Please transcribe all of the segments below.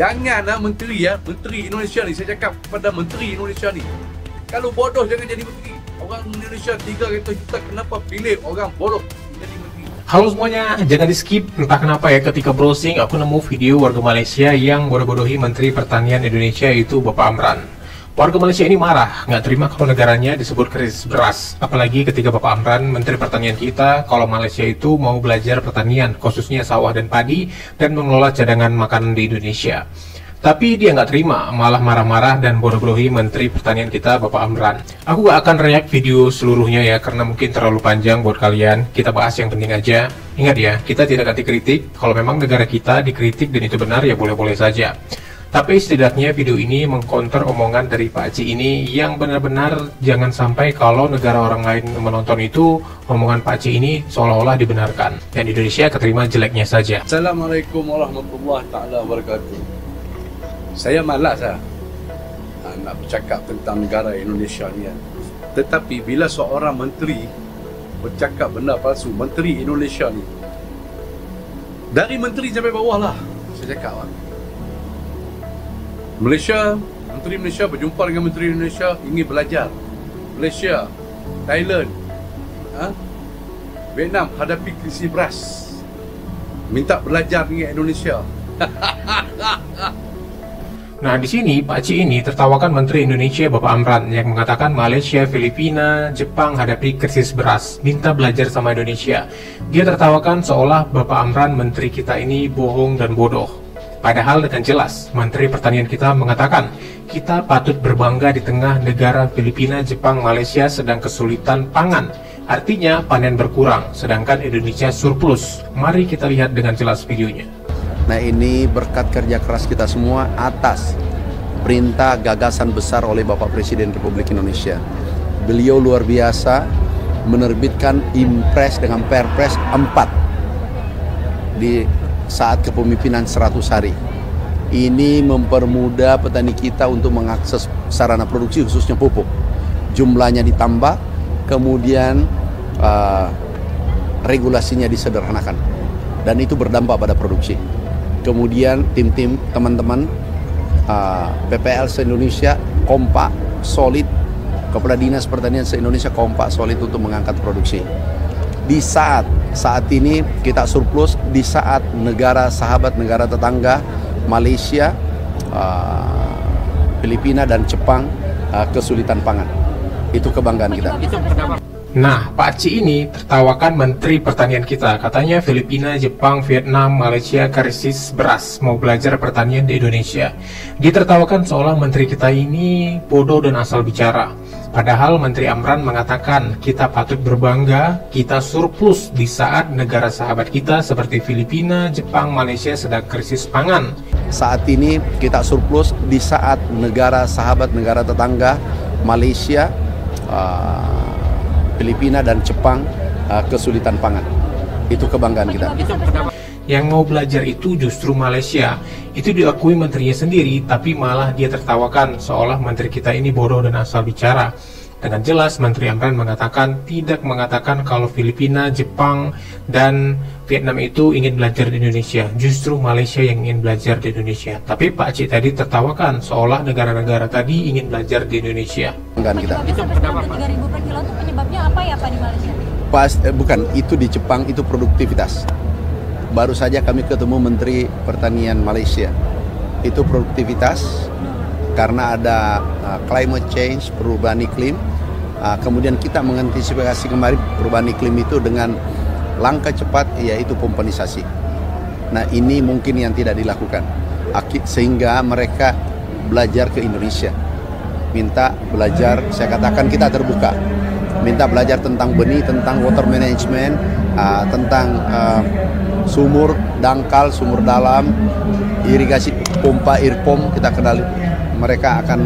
Jangan menteri menteri Indonesia ni, saya cakap kepada menteri Indonesia ni, kalau bodoh jangan jadi menteri. Orang Indonesia 300 juta, kenapa pilih orang bodoh jadi menteri? Halo semuanya, jangan di skip. Entah kenapa ya, ketika browsing aku nemu video warga Malaysia yang bodoh-bodohi Menteri Pertanian Indonesia, yaitu Bapak Amran. Warga Malaysia ini marah, nggak terima kalau negaranya disebut krisis beras. Apalagi ketika Bapak Amran, Menteri Pertanian kita, kalau Malaysia itu mau belajar pertanian, khususnya sawah dan padi, dan mengelola cadangan makanan di Indonesia. Tapi dia nggak terima, malah marah-marah dan bodoh-bodohi Menteri Pertanian kita, Bapak Amran. Aku nggak akan react video seluruhnya ya, karena mungkin terlalu panjang buat kalian. Kita bahas yang penting aja. Ingat ya, kita tidak anti kritik. Kalau memang negara kita dikritik dan itu benar, ya boleh-boleh saja. Tapi setidaknya video ini mengcounter omongan dari Pak Haji ini yang benar-benar jangan sampai kalau negara orang lain menonton itu, omongan Pak Haji ini seolah-olah dibenarkan dan Indonesia keterima jeleknya saja. Assalamualaikum warahmatullahi taala wabarakatuh. Saya malas nak bercakap tentang negara Indonesia ni. Tetapi bila seorang menteri bercakap benda palsu, menteri Indonesia ni, dari menteri sampai bawah lah, saya cakap Malaysia, menteri Malaysia berjumpa dengan menteri Indonesia, ingin belajar. Malaysia, Thailand, Vietnam hadapi krisis beras, minta belajar dengan Indonesia. Nah, di sini Pak Haji ini tertawakan Menteri Indonesia Bapak Amran yang mengatakan Malaysia, Filipina, Jepang hadapi krisis beras, minta belajar sama Indonesia. Dia tertawakan seolah Bapak Amran, menteri kita ini bohong dan bodoh. Padahal dengan jelas, Menteri Pertanian kita mengatakan, kita patut berbangga di tengah negara Filipina, Jepang, Malaysia sedang kesulitan pangan. Artinya panen berkurang, sedangkan Indonesia surplus. Mari kita lihat dengan jelas videonya. Nah, ini berkat kerja keras kita semua atas perintah gagasan besar oleh Bapak Presiden Republik Indonesia. Beliau luar biasa menerbitkan Impres dengan Perpres 4 di saat kepemimpinan 100 hari. Ini mempermudah petani kita untuk mengakses sarana produksi khususnya pupuk. Jumlahnya ditambah, kemudian regulasinya disederhanakan. Dan itu berdampak pada produksi. Kemudian tim-tim teman-teman PPL se-Indonesia kompak, solid, Kepala Dinas Pertanian se-Indonesia kompak, solid untuk mengangkat produksi. Di saat ini kita surplus, di saat negara sahabat, negara tetangga Malaysia, Filipina dan Jepang kesulitan pangan. Itu kebanggaan kita. Nah, Pak Haji ini tertawakan Menteri Pertanian kita. Katanya Filipina, Jepang, Vietnam, Malaysia krisis beras, mau belajar pertanian di Indonesia. Dia tertawakan seolah menteri kita ini bodoh dan asal bicara. Padahal Menteri Amran mengatakan kita patut berbangga, kita surplus di saat negara sahabat kita seperti Filipina, Jepang, Malaysia sedang krisis pangan. Saat ini kita surplus di saat negara sahabat, negara tetangga Malaysia, Filipina dan Jepang kesulitan pangan. Itu kebanggaan kita. Yang mau belajar itu justru Malaysia. Itu diakui menterinya sendiri, tapi malah dia tertawakan seolah menteri kita ini bodoh dan asal bicara. Dengan jelas Menteri Amran mengatakan, tidak mengatakan kalau Filipina, Jepang, dan Vietnam itu ingin belajar di Indonesia. Justru Malaysia yang ingin belajar di Indonesia. Tapi Pak Haji tadi tertawakan seolah negara-negara tadi ingin belajar di Indonesia. Kebanggaan kita. Bisa 3.000 per kilo itu penyebabnya apa ya Pak di Malaysia? Bukan, itu di Jepang itu produktivitas. Baru saja kami ketemu Menteri Pertanian Malaysia. Itu produktivitas karena ada climate change, perubahan iklim. Kemudian kita mengantisipasi kemarin perubahan iklim itu dengan langkah cepat, yaitu pompanisasi. Nah, ini mungkin yang tidak dilakukan. Sehingga mereka belajar ke Indonesia. Minta belajar, saya katakan kita terbuka. Minta belajar tentang benih, tentang water management, tentang sumur dangkal, sumur dalam, irigasi, pompa, irpom, kita kenali. Mereka akan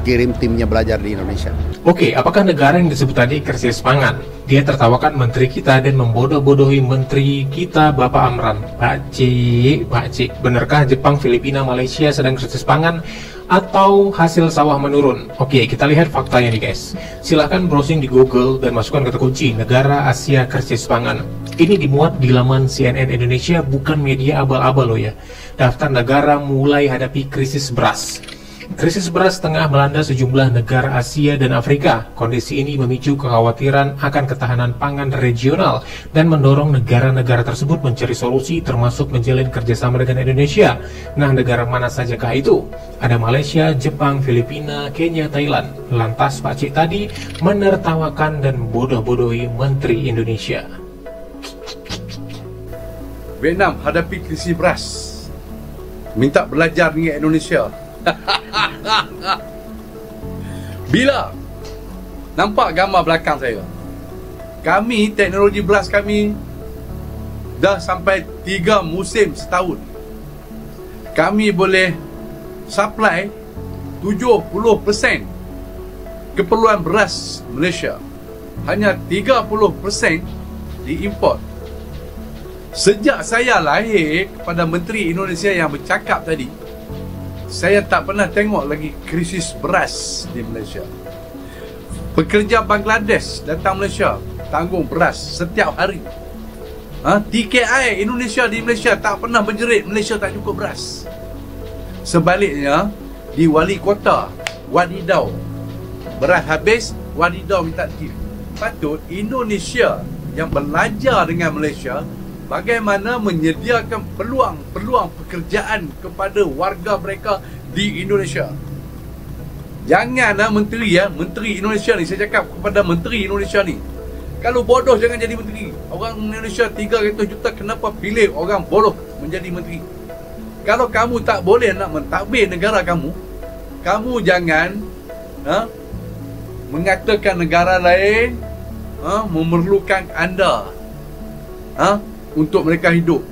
kirim timnya belajar di Indonesia. Oke, apakah negara yang disebut tadi krisis pangan? Dia tertawakan menteri kita dan membodoh-bodohi menteri kita Bapak Amran. Pak Haji, benarkah Jepang, Filipina, Malaysia sedang krisis pangan? Atau hasil sawah menurun? Oke, kita lihat faktanya nih guys. Silahkan browsing di Google dan masukkan kata kunci negara Asia krisis pangan. Ini dimuat di laman CNN Indonesia, bukan media abal-abal loh ya. daftar negara mulai hadapi krisis beras. Krisis beras tengah melanda sejumlah negara Asia dan Afrika. Kondisi ini memicu kekhawatiran akan ketahanan pangan regional dan mendorong negara-negara tersebut mencari solusi termasuk menjalin kerjasama dengan Indonesia. Nah, negara mana sajakah itu? Ada Malaysia, Jepang, Filipina, Kenya, Thailand. Lantas Pak Cik tadi menertawakan dan bodoh-bodohi Menteri Indonesia. Vietnam hadapi krisis beras. Minta belajar dengan Indonesia. Bila nampak gambar belakang saya, kami teknologi beras kami dah sampai 3 musim setahun. Kami boleh supply 70% keperluan beras Malaysia. Hanya 30% diimport. Sejak saya lahir kepada Menteri Indonesia yang bercakap tadi, saya tak pernah tengok lagi krisis beras di Malaysia. Pekerja Bangladesh datang Malaysia, tanggung beras setiap hari. TKI Indonesia di Malaysia tak pernah menjerit Malaysia tak cukup beras. Sebaliknya, di wali kota Wadidau, beras habis, Wadidau minta tip. Patut Indonesia yang belajar dengan Malaysia bagaimana menyediakan peluang pekerjaan kepada warga mereka di Indonesia. Jangan Menteri Indonesia ni, saya cakap kepada Menteri Indonesia ni, kalau bodoh jangan jadi menteri. Orang Indonesia 300 juta, kenapa pilih orang bodoh menjadi menteri? Kalau kamu tak boleh nak mentadbir negara kamu, kamu jangan mengatakan negara lain memerlukan anda untuk mereka hidup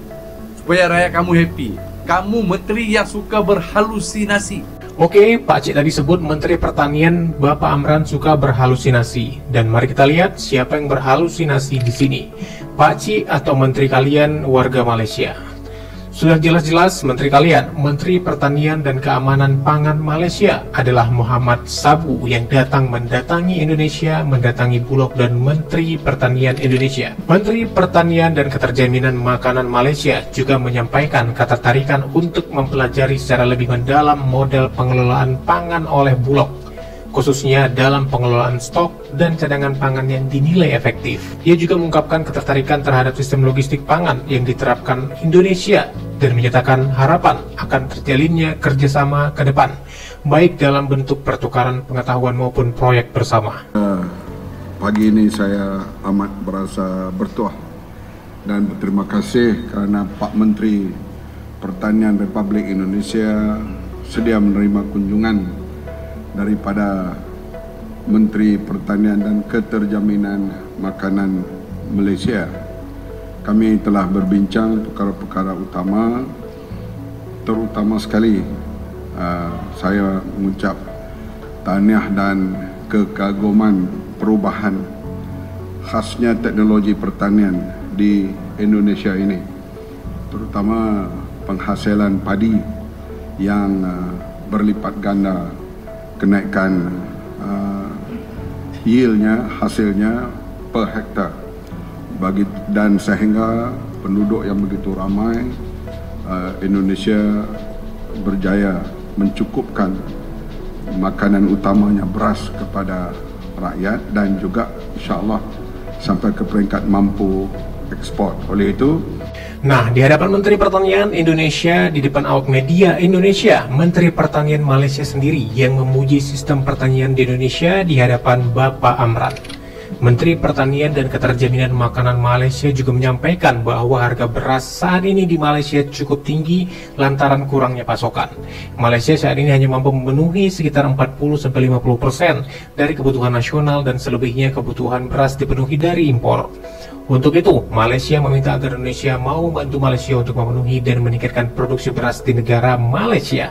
supaya rakyat kamu happy. Kamu menteri yang suka berhalusinasi. Oke, Pak Cik tadi sebut Menteri Pertanian Bapak Amran suka berhalusinasi. Dan mari kita lihat siapa yang berhalusinasi di sini. Pak Cik atau menteri kalian warga Malaysia? Sudah jelas-jelas menteri kalian, Menteri Pertanian dan Keamanan Pangan Malaysia adalah Muhammad Sabu yang mendatangi Indonesia, mendatangi Bulog dan Menteri Pertanian Indonesia. Menteri Pertanian dan Keterjaminan Makanan Malaysia juga menyampaikan ketertarikan untuk mempelajari secara lebih mendalam model pengelolaan pangan oleh Bulog, khususnya dalam pengelolaan stok dan cadangan pangan yang dinilai efektif. Ia juga mengungkapkan ketertarikan terhadap sistem logistik pangan yang diterapkan Indonesia dan menyatakan harapan akan terjalinnya kerjasama ke depan, baik dalam bentuk pertukaran pengetahuan maupun proyek bersama. Pagi ini saya amat berasa bertuah dan berterima kasih kerana Pak Menteri Pertanian Republik Indonesia sedia menerima kunjungan daripada Menteri Pertanian dan Keterjaminan Makanan Malaysia. Kami telah berbincang perkara-perkara utama, terutama sekali saya mengucap tahniah dan kekaguman perubahan khasnya teknologi pertanian di Indonesia ini, terutama penghasilan padi yang berlipat ganda, kenaikan yieldnya, hasilnya per hektar, dan sehingga penduduk yang begitu ramai, Indonesia berjaya mencukupkan makanan utamanya beras kepada rakyat dan juga insya-Allah sampai ke peringkat mampu ekspor. Oleh itu, nah, di hadapan Menteri Pertanian Indonesia, di depan awak media Indonesia, Menteri Pertanian Malaysia sendiri yang memuji sistem pertanian di Indonesia di hadapan Bapak Amran. Menteri Pertanian dan Keterjaminan Makanan Malaysia juga menyampaikan bahwa harga beras saat ini di Malaysia cukup tinggi lantaran kurangnya pasokan. Malaysia saat ini hanya mampu memenuhi sekitar 40-50% dari kebutuhan nasional dan selebihnya kebutuhan beras dipenuhi dari impor. Untuk itu, Malaysia meminta agar Indonesia mau membantu Malaysia untuk memenuhi dan meningkatkan produksi beras di negara Malaysia.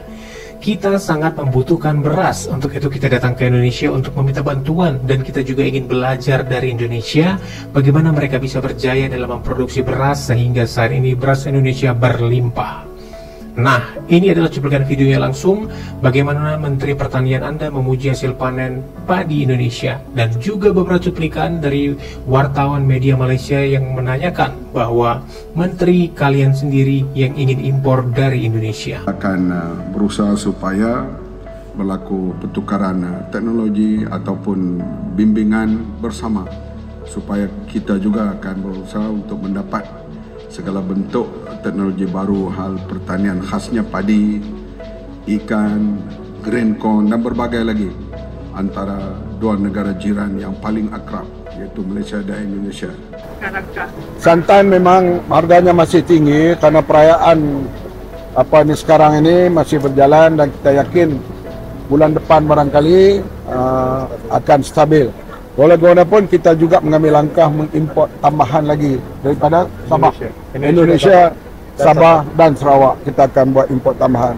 Kita sangat membutuhkan beras, untuk itu kita datang ke Indonesia untuk meminta bantuan, dan kita juga ingin belajar dari Indonesia bagaimana mereka bisa berjaya dalam memproduksi beras sehingga saat ini beras Indonesia berlimpah. Nah, ini adalah cuplikan videonya langsung bagaimana Menteri Pertanian Anda memuji hasil panen padi Indonesia, dan juga beberapa cuplikan dari wartawan media Malaysia yang menanyakan bahwa menteri kalian sendiri yang ingin impor dari Indonesia. Akan berusaha supaya berlaku pertukaran teknologi ataupun bimbingan bersama, supaya kita juga akan berusaha untuk mendapat segala bentuk teknologi baru hal pertanian, khasnya padi, ikan, grain corn dan berbagai lagi antara dua negara jiran yang paling akrab, yaitu Malaysia dan Indonesia. Santan memang harganya masih tinggi karena perayaan sekarang ini masih berjalan, dan kita yakin bulan depan barangkali akan stabil. Walaupun kita juga mengambil langkah mengimport tambahan lagi daripada Sabah, Indonesia, Sabah dan Sarawak, kita akan buat import tambahan.